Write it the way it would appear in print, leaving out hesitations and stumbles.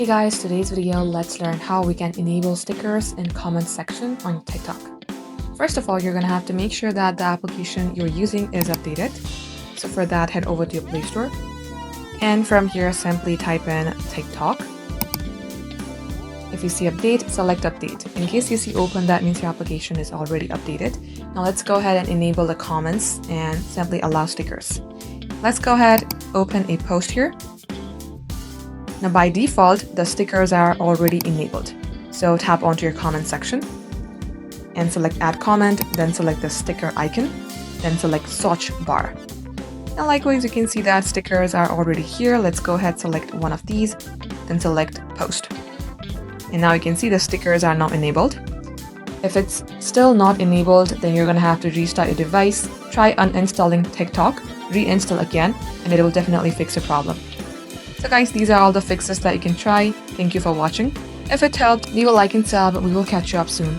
Hey guys, today's video, let's learn how we can enable stickers in comment section on TikTok. First of all, you're going to have to make sure that the application you're using is updated. So for that, head over to your Play Store. And from here, simply type in TikTok. If you see update, select update. In case you see open, that means your application is already updated. Now let's go ahead and enable the comments and simply allow stickers. Let's go ahead, open a post here. Now by default, the stickers are already enabled. So tap onto your comment section and select add comment, then select the sticker icon, then select search bar. Now likewise, you can see that stickers are already here. Let's go ahead, select one of these, then select post. And now you can see the stickers are now enabled. If it's still not enabled, then you're gonna have to restart your device, try uninstalling TikTok, reinstall again, and it will definitely fix the problem. So guys, these are all the fixes that you can try. Thank you for watching. If it helped, leave a like and sub. We will catch you up soon.